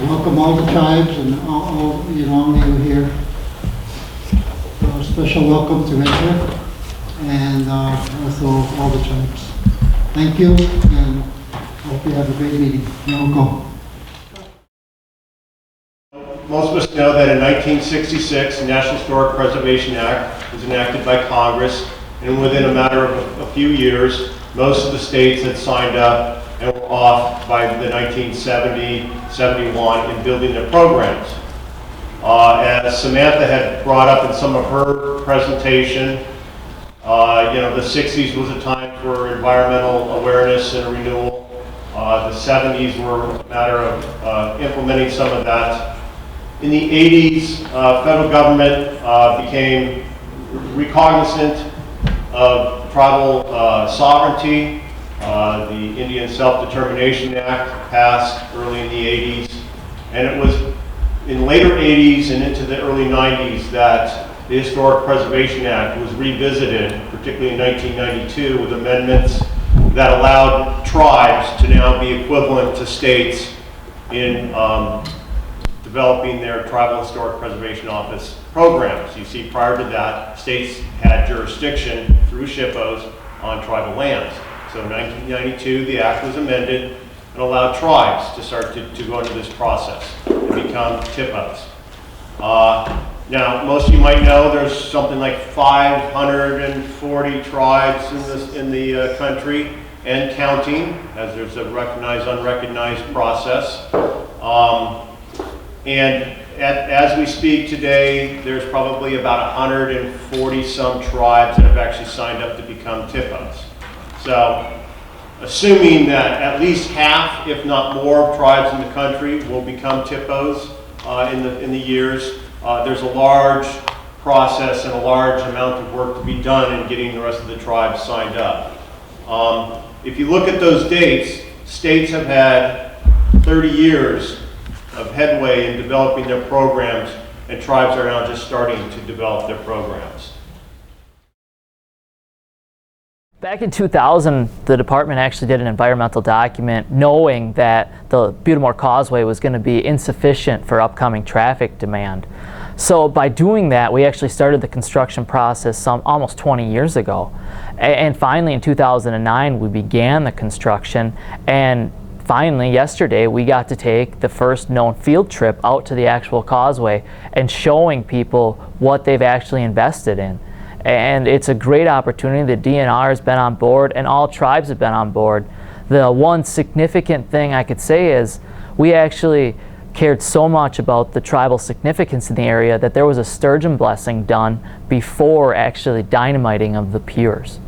Welcome all the tribes and all you here. Special welcome to Richard and also all the tribes. Thank you and hope you have a great meeting. You're welcome. most of us know that in 1966, the National Historic Preservation Act was enacted by Congress, and within a matter of a few years, most of the states had signed up and were off by the 1970-71 in building their programs. As Samantha had brought up in some of her presentation, the 60s was a time for environmental awareness and renewal. The 70s were a matter of implementing some of that. In the 80s, federal government became recognizant of tribal sovereignty. The Indian Self-Determination Act passed early in the 80s, and it was in later 80s and into the early 90s that the Historic Preservation Act was revisited, particularly in 1992, with amendments that allowed tribes to now be equivalent to states in developing their Tribal Historic Preservation Office programs. You see, prior to that, states had jurisdiction through SHPOs on tribal lands. So in 1992, the act was amended and allowed tribes to start to go into this process and become TIPOs. Now, most of you might know there's something like 540 tribes in the country and counting, as there's a recognized, unrecognized process. As we speak today, there's probably about 140 some tribes that have actually signed up to become TIPOs. So, assuming that at least half, if not more, tribes in the country will become TIPOs in the years, there's a large process and a large amount of work to be done in getting the rest of the tribes signed up. If you look at those dates, states have had 30 years of headway in developing their programs, and tribes are now just starting to develop their programs. Back in 2000, the department actually did an environmental document knowing that the Butte-des-Morts Causeway was going to be insufficient for upcoming traffic demand. So by doing that, we actually started the construction process almost 20 years ago. And finally, in 2009, we began the construction, and finally, yesterday, we got to take the first known field trip out to the actual causeway and showing people what they've actually invested in. And it's a great opportunity. The DNR has been on board, and all tribes have been on board. The one significant thing I could say is we actually cared so much about the tribal significance in the area that there was a sturgeon blessing done before actually dynamiting of the piers.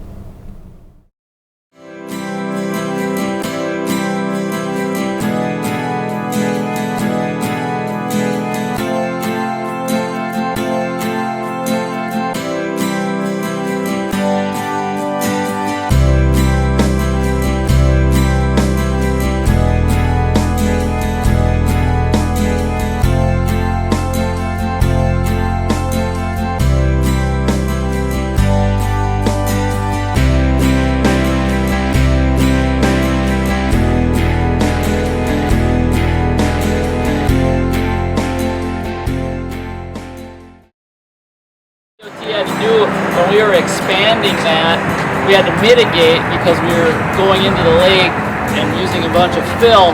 When we were expanding that, we had to mitigate because we were going into the lake and using a bunch of fill.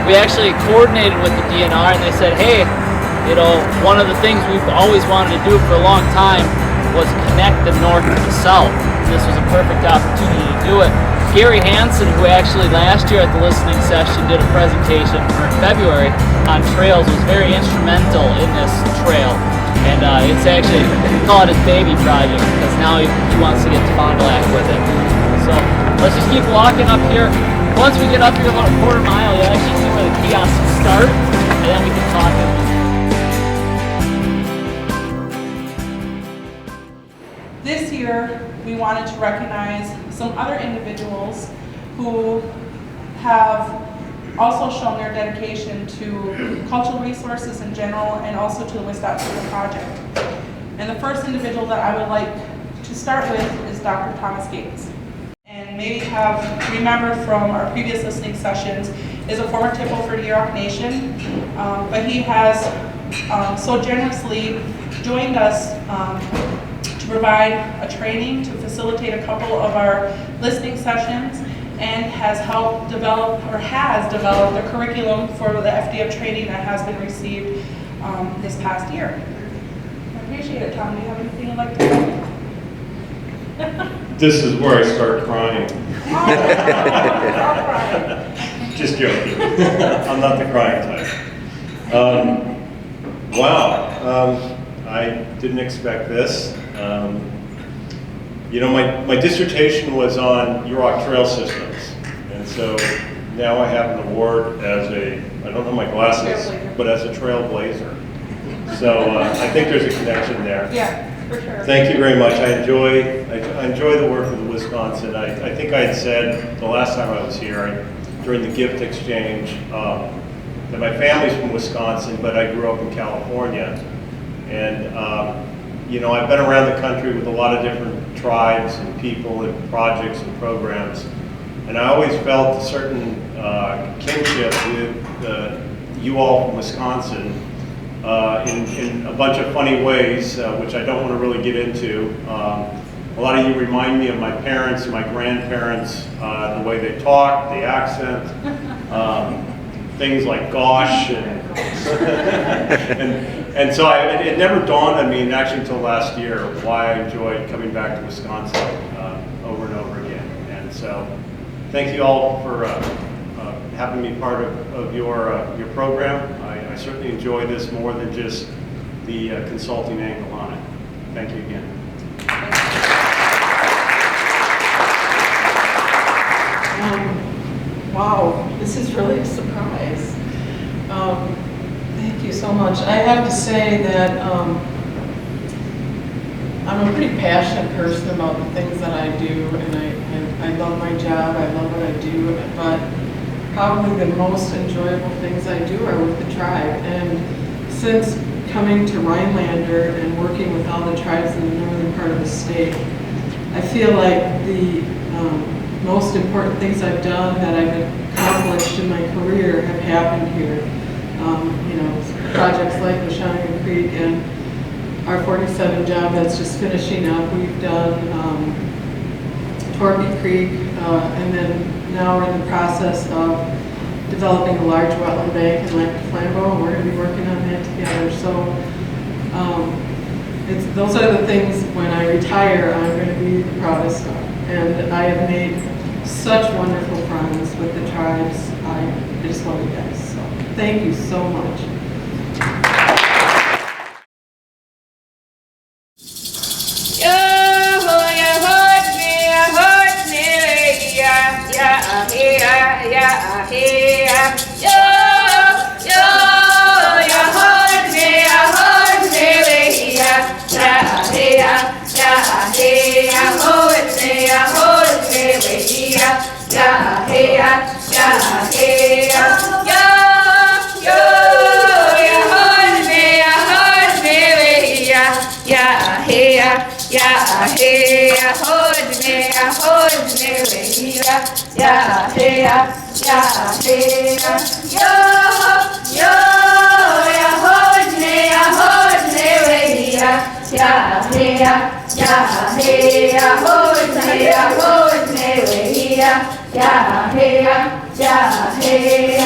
We actually coordinated with the DNR, and they said, hey, one of the things we've always wanted to do for a long time was connect the north to the south. This was a perfect opportunity to do it. Gary Hansen, who actually last year at the listening session did a presentation in February on trails, was very instrumental in this trail. And it's actually, we call it his baby project because now he wants to get to Fond du Lac with it. So let's just keep walking up here. Once we get up here about a quarter mile, you'll actually see where the kiosks start, and then we can talk. This year, we wanted to recognize some other individuals who have also shown their dedication to cultural resources in general and also to the Wisconsin River Project. And the first individual that I would like to start with is Dr. Thomas Gates. And maybe have remembered from our previous listening sessions, is a former TIPO for Yurok Nation, but he has so generously joined us to provide a training to facilitate a couple of our listening sessions, and has helped develop, or has developed, a curriculum for the FDF training that has been received this past year. I appreciate it. Tom, do you have anything you'd like to say? This is where I start crying. All right. Just joking. I'm not the crying type. Wow. I didn't expect this. You know, my dissertation was on Yurok trail systems. And so now I have an award as I don't know my glasses, Trailblazer. but as a trailblazer. So I think there's a connection there. Yeah, for sure. Thank you very much. I enjoy the work with Wisconsin. I think I had said the last time I was here, during the gift exchange, that my family's from Wisconsin, but I grew up in California. And, you know, I've been around the country with a lot of different tribes and people and projects and programs. And I always felt a certain kinship with you all from Wisconsin in a bunch of funny ways, which I don't want to really get into. A lot of you remind me of my parents and my grandparents, the way they talk, the accent, things like gosh, and so it never dawned on me, and actually until last year, why I enjoyed coming back to Wisconsin over and over again. And so thank you all for having me part of your program. I certainly enjoy this more than just the consulting angle on it. Thank you again. Wow, this is really a surprise. Thank you so much. I have to say that I'm a pretty passionate person about the things that I do, and I love my job, I love what I do, but probably the most enjoyable things I do are with the tribe. And since coming to Rhinelander and working with all the tribes in the northern part of the state, I feel like the most important things I've done that I've accomplished in my career have happened here. You know, projects like Neshonogan Creek and our 47 job that's just finishing up. We've done Torpy Creek, and then now we're in the process of developing a large wetland bank in Lac du Flambeau, and we're going to be working on that together. So those are the things when I retire I'm going to be the proudest of. And I have made such wonderful friends with the tribes. I just love you guys. So thank you so much. Yeah,